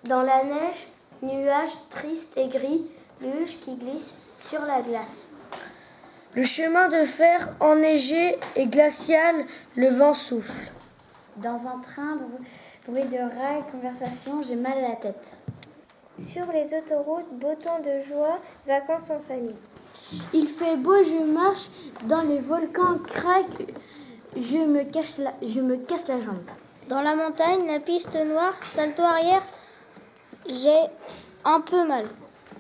Dans la neige, nuages tristes et gris, luge qui glisse sur la glace. Le chemin de fer enneigé et glacial, le vent souffle. Dans un train, bruit de rails, conversation, j'ai mal à la tête. Sur les autoroutes, beau temps de joie, vacances en famille. Il fait beau, je marche dans les volcans, craque, je me casse la jambe. Dans la montagne, la piste noire, salto arrière, j'ai un peu mal.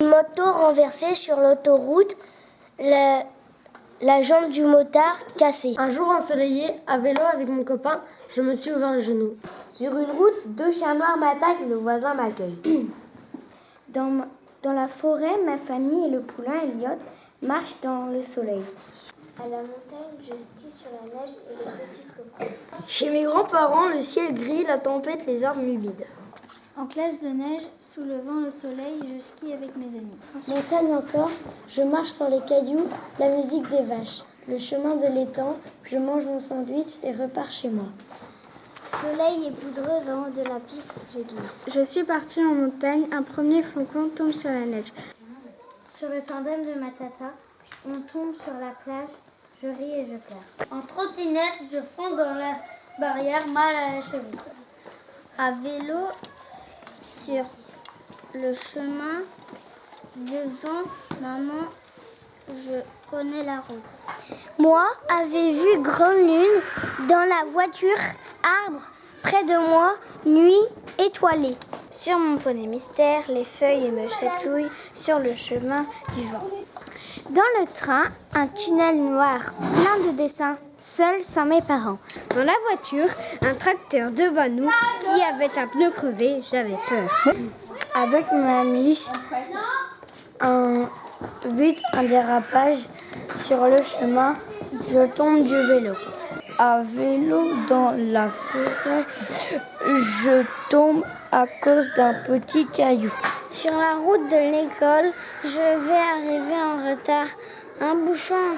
Une moto renversée sur l'autoroute, la jambe du motard cassée. Un jour ensoleillé, à vélo avec mon copain, je me suis ouvert le genou. Sur une route, 2 chiens noirs m'attaquent, le voisin m'accueille. Dans la forêt, ma famille et le poulain Elliot marchent dans le soleil. À la montagne, je skie sur la neige et les petits flocons. Chez mes grands-parents, le ciel gris, la tempête, les arbres humides. En classe de neige, sous le vent, le soleil, je skie avec mes amis. Montagne en Corse, je marche sur les cailloux, la musique des vaches. Le chemin de l'étang, je mange mon sandwich et repars chez moi. Soleil et poudreuse en haut de la piste, je glisse. Je suis partie en montagne, un premier flocon tombe sur la neige. Sur le tandem de ma tata, on tombe sur la plage, je ris et je pleure. En trottinette, je fonce dans la barrière, mal à la cheville. À vélo, sur le chemin, devant maman, je connais la route. Moi, avait vu grande lune, dans la voiture, arbre, près de moi, nuit étoilée. Sur mon poney mystère, les feuilles me chatouillent sur le chemin du vent. Dans le train, un tunnel noir, plein de dessins, seul sans mes parents. Dans la voiture, un tracteur devant nous qui avait un pneu crevé, j'avais peur. Avec ma amie, un dérapage sur le chemin, je tombe du vélo. À vélo dans la forêt, je tombe à cause d'un petit caillou. Sur la route de l'école, je vais arriver en retard. Un bouchon.